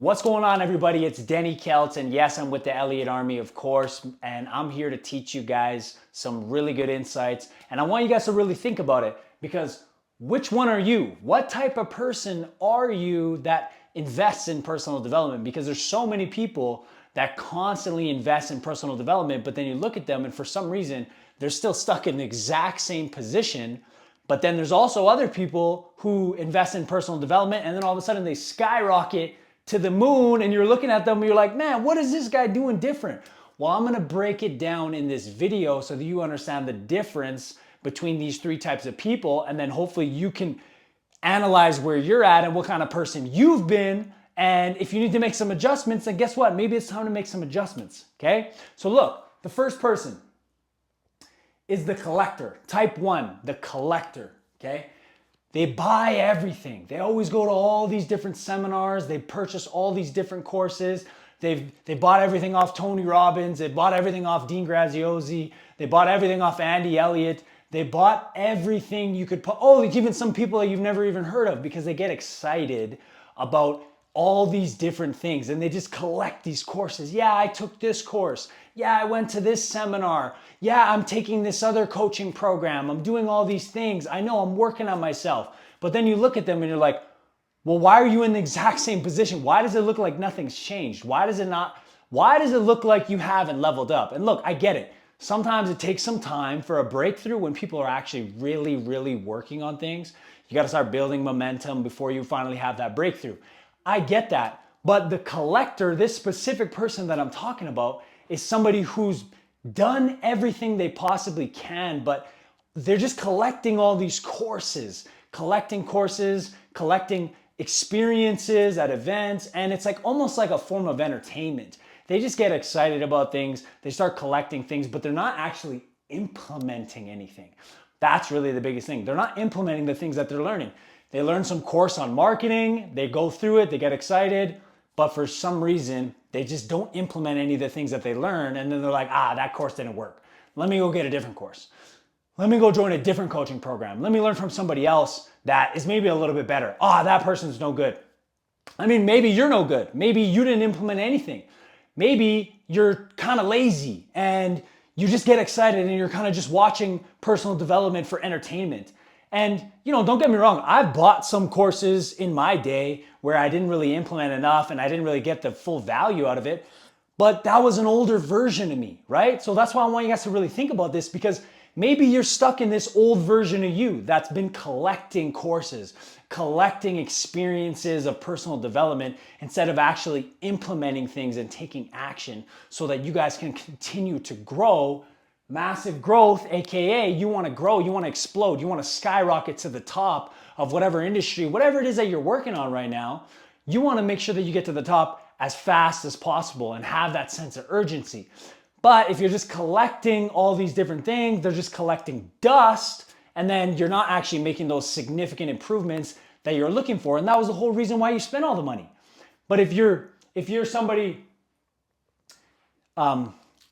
What's going on, everybody? It's Denny Kelts, and yes, I'm with the Elliott Army, of course, and I'm here to teach you guys some really good insights. And I want you guys to really think about it, because which one are you? What type of person are you that invests in personal development? Because there's so many people that constantly invest in personal development, but then you look at them and for some reason, they're still stuck in the exact same position. But then there's also other people who invest in personal development and then all of a sudden they skyrocket to the moon, and you're looking at them and you're like, man, what is this guy doing different? Well, I'm gonna break it down in this video so that you understand the difference between these three types of people, and then hopefully you can analyze where you're at and what kind of person you've been. And if you need to make some adjustments, then guess what? Maybe it's time to make some adjustments, okay? So look, the first person is the collector. Type 1, the collector, okay? They buy everything. They always go to all these different seminars. They purchase all these different courses. They bought everything off Tony Robbins. They bought everything off Dean Graziosi. They bought everything off Andy Elliott. They bought everything you could put. Oh, even some people that you've never even heard of, because they get excited about all these different things and they just collect these courses. Yeah, I took this course. Yeah, I went to this seminar. Yeah, I'm taking this other coaching program. I'm doing all these things. I know I'm working on myself. But then you look at them and you're like, well, why are you in the exact same position? Why does it look like nothing's changed? Why does it look like you haven't leveled up? And look, I get it. Sometimes it takes some time for a breakthrough when people are actually really, really working on things. You got to start building momentum before you finally have that breakthrough. I get that. But the collector, this specific person that I'm talking about, is somebody who's done everything they possibly can, but they're just collecting all these courses, collecting experiences at events, and it's like almost like a form of entertainment. They just get excited about things, they start collecting things, but they're not actually implementing anything. That's really the biggest thing. They're not implementing the things that they're learning. They learn some course on marketing, they go through it, they get excited, but for some reason, they just don't implement any of the things that they learn, and then they're like, that course didn't work. Let me go get a different course. Let me go join a different coaching program. Let me learn from somebody else that is maybe a little bit better. That person's no good. I mean, maybe you're no good. Maybe you didn't implement anything. Maybe you're kind of lazy and you just get excited and you're kind of just watching personal development for entertainment. And, don't get me wrong, I've bought some courses in my day where I didn't really implement enough and I didn't really get the full value out of it, but that was an older version of me, right? So that's why I want you guys to really think about this, because maybe you're stuck in this old version of you that's been collecting courses, collecting experiences of personal development instead of actually implementing things and taking action so that you guys can continue to grow. Massive growth, AKA you want to grow, you want to explode, you want to skyrocket to the top of whatever industry, whatever it is that you're working on right now. You want to make sure that you get to the top as fast as possible and have that sense of urgency. But if you're just collecting all these different things, they're just collecting dust, and then you're not actually making those significant improvements that you're looking for. And that was the whole reason why you spent all the money. But if you're somebody, I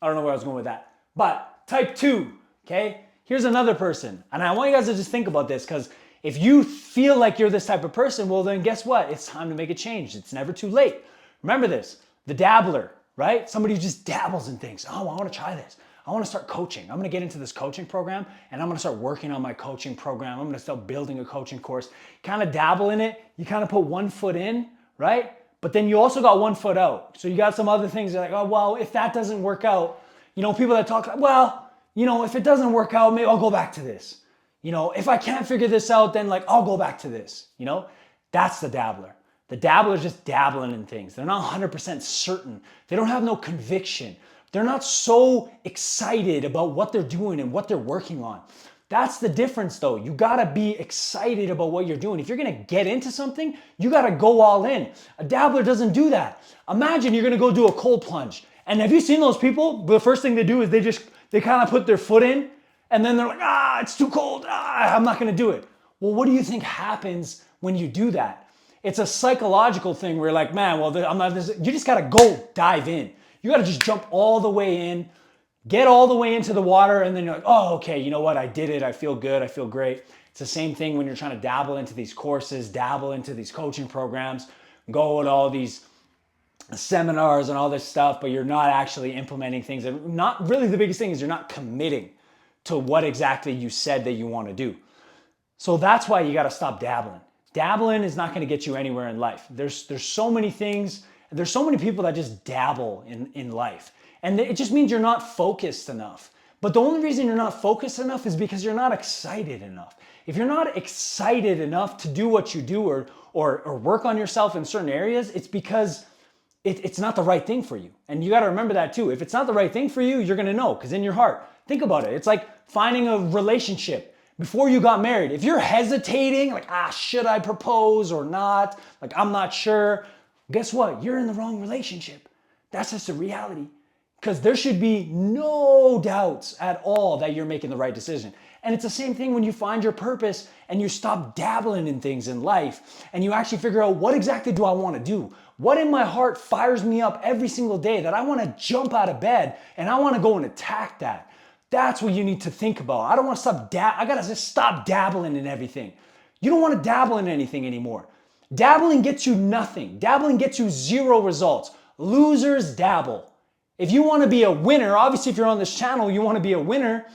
don't know where I was going with that, but type 2, okay? Here's another person. And I want you guys to just think about this, because if you feel like you're this type of person, well then guess what? It's time to make a change. It's never too late. Remember this, the dabbler, right? Somebody who just dabbles in things. I want to try this. I want to start coaching. I'm going to get into this coaching program and I'm going to start working on my coaching program. I'm going to start building a coaching course. Kind of dabble in it. You kind of put one foot in, right? But then you also got one foot out. So you got some other things. You're like, well, if that doesn't work out, people that talk, if it doesn't work out, maybe I'll go back to this. If I can't figure this out, then I'll go back to this. That's the dabbler. The dabbler is just dabbling in things. They're not 100% certain. They don't have no conviction. They're not so excited about what they're doing and what they're working on. That's the difference though. You gotta be excited about what you're doing. If you're gonna get into something, you gotta go all in. A dabbler doesn't do that. Imagine you're gonna go do a cold plunge. And have you seen those people? The first thing they do is they kind of put their foot in and then they're like, it's too cold. I'm not going to do it. Well, what do you think happens when you do that? It's a psychological thing where you're like, man, well, I'm not this. You just got to go dive in. You got to just jump all the way in, get all the way into the water. And then you're like, okay, you know what? I did it. I feel good. I feel great. It's the same thing when you're trying to dabble into these courses, dabble into these coaching programs, go to all these seminars and all this stuff, but you're not actually implementing things. And not really, the biggest thing is you're not committing to what exactly you said that you want to do. So that's why you got to stop dabbling. Dabbling is not going to get you anywhere in life. There's so many things, there's so many people that just dabble in life. And it just means you're not focused enough. But the only reason you're not focused enough is because you're not excited enough. If you're not excited enough to do what you do or work on yourself in certain areas, it's because it's not the right thing for you. And you got to remember that too. If it's not the right thing for you, you're going to know, because in your heart, think about it. It's like finding a relationship before you got married. If you're hesitating, like, should I propose or not? Like, I'm not sure. Guess what? You're in the wrong relationship. That's just a reality. Because there should be no doubts at all that you're making the right decision. And it's the same thing when you find your purpose and you stop dabbling in things in life and you actually figure out, what exactly do I want to do? What in my heart fires me up every single day that I want to jump out of bed and I want to go and attack that? That's what you need to think about. I don't want to stop I got to just stop dabbling in everything. You don't want to dabble in anything anymore. Dabbling gets you nothing. Dabbling gets you zero results. Losers dabble. If you want to be a winner, obviously if you're on this channel, you want to be a winner,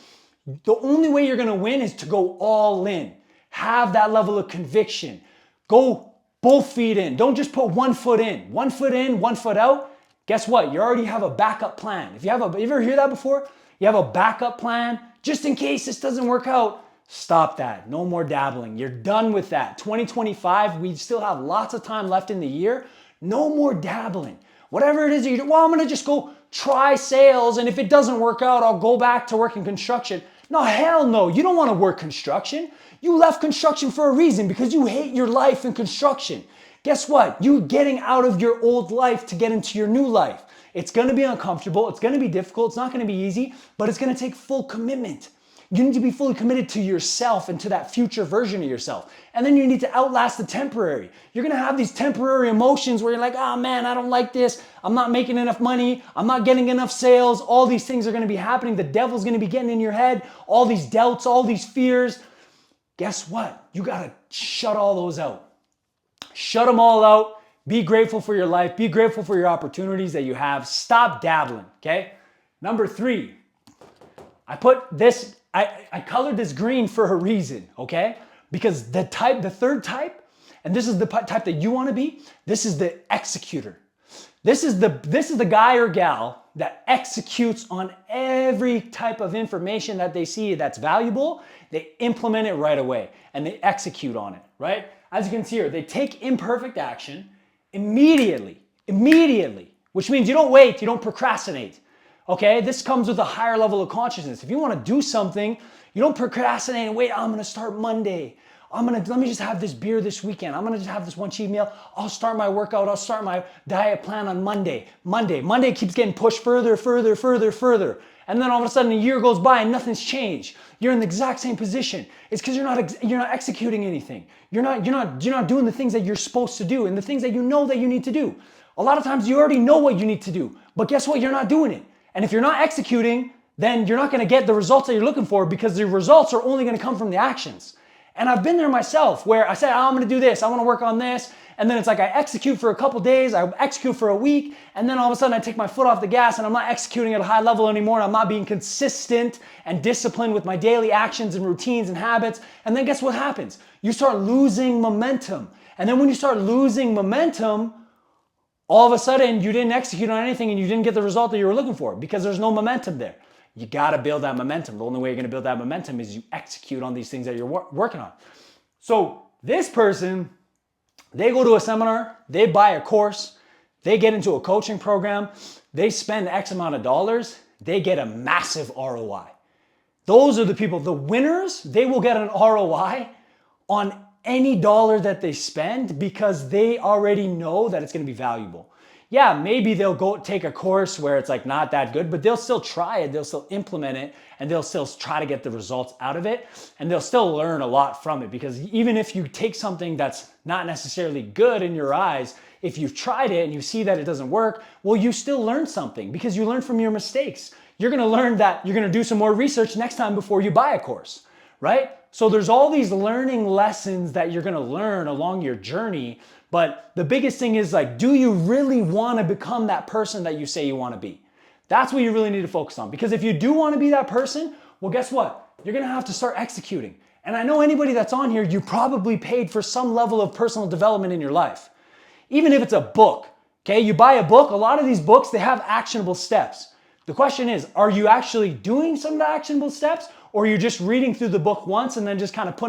the only way you're going to win is to go all in. Have that level of conviction. Go both feet in. Don't just put 1 foot in. 1 foot in, 1 foot out. Guess what? You already have a backup plan. If you ever hear that before? You have a backup plan just in case this doesn't work out. Stop that. No more dabbling. You're done with that. 2025, we still have lots of time left in the year. No more dabbling. Whatever it is that you do, well, I'm going to just go try sales, and if it doesn't work out, I'll go back to working construction. No, hell no. You don't want to work construction. You left construction for a reason, because you hate your life in construction. Guess what? You're getting out of your old life to get into your new life. It's going to be uncomfortable. It's going to be difficult. It's not going to be easy, but it's going to take full commitment. You need to be fully committed to yourself and to that future version of yourself. And then you need to outlast the temporary. You're going to have these temporary emotions where you're like, oh man, I don't like this. I'm not making enough money. I'm not getting enough sales. All these things are going to be happening. The devil's going to be getting in your head. All these doubts, all these fears. Guess what? You got to shut all those out. Shut them all out. Be grateful for your life. Be grateful for your opportunities that you have. Stop dabbling, okay? Number 3, I colored this green for a reason, okay? Because the third type, and this is the type that you want to be, this is the executor. This is the guy or gal that executes on every type of information that they see that's valuable. They implement it right away and they execute on it, right? As you can see here, they take imperfect action immediately, which means you don't wait, you don't procrastinate. Okay, this comes with a higher level of consciousness. If you want to do something, you don't procrastinate and wait, I'm going to start Monday. Let me just have this beer this weekend. I'm going to just have this one cheat meal. I'll start my workout. I'll start my diet plan on Monday. Monday keeps getting pushed further. And then all of a sudden a year goes by and nothing's changed. You're in the exact same position. It's because you're not executing anything. You're not doing the things that you're supposed to do and the things that you know that you need to do. A lot of times you already know what you need to do, but guess what? You're not doing it. And if you're not executing, then you're not going to get the results that you're looking for, because the results are only going to come from the actions. And I've been there myself where I say, I'm going to do this. I want to work on this. And then it's like I execute for a couple days. I execute for a week. And then all of a sudden I take my foot off the gas and I'm not executing at a high level anymore. I'm not being consistent and disciplined with my daily actions and routines and habits. And then guess what happens? You start losing momentum. And then when you start losing momentum, all of a sudden you didn't execute on anything and you didn't get the result that you were looking for, because there's no momentum there. You got to build that momentum. The only way you're going to build that momentum is you execute on these things that you're working on. So this person, they go to a seminar, they buy a course, they get into a coaching program, they spend X amount of dollars, they get a massive ROI. Those are the people, the winners. They will get an ROI on any dollar that they spend because they already know that it's going to be valuable. Yeah, maybe they'll go take a course where it's like not that good, but they'll still try it, they'll still implement it, and they'll still try to get the results out of it, and they'll still learn a lot from it, because even if you take something that's not necessarily good in your eyes, if you've tried it and you see that it doesn't work, well, you still learn something because you learn from your mistakes. You're going to learn that you're going to do some more research next time before you buy a course, right? So there's all these learning lessons that you're gonna learn along your journey, but the biggest thing is like, do you really wanna become that person that you say you wanna be? That's what you really need to focus on, because if you do wanna be that person, well, guess what? You're gonna have to start executing. And I know anybody that's on here, you probably paid for some level of personal development in your life. Even if it's a book, okay? You buy a book, a lot of these books, they have actionable steps. The question is, are you actually doing some of the actionable steps, or are you just reading through the book once and then just kind of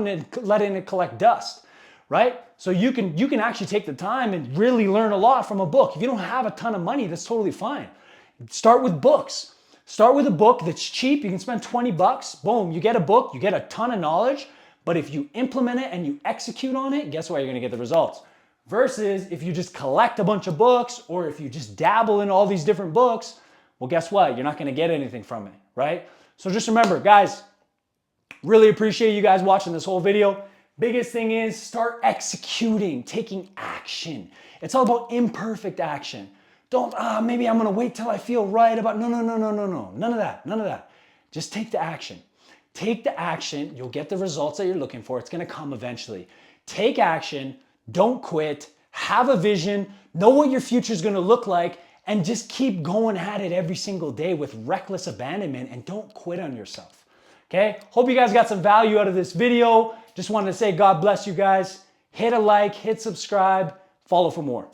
letting it collect dust, right? So you can actually take the time and really learn a lot from a book. If you don't have a ton of money, that's totally fine. Start with books. Start with a book that's cheap. You can spend 20 bucks. Boom, you get a book, you get a ton of knowledge. But if you implement it and you execute on it, guess what? You're gonna get the results. Versus if you just collect a bunch of books, or if you just dabble in all these different books, well, guess what? You're not gonna get anything from it, right? So just remember, guys, really appreciate you guys watching this whole video. Biggest thing is start executing, taking action. It's all about imperfect action. Don't, maybe I'm gonna wait till I feel right about, no. None of that. Just take the action. Take the action, you'll get the results that you're looking for. It's gonna come eventually. Take action, don't quit, have a vision, know what your future is gonna look like, and just keep going at it every single day with reckless abandonment, and don't quit on yourself. Okay? Hope you guys got some value out of this video. Just wanted to say God bless you guys. Hit a like, hit subscribe, follow for more.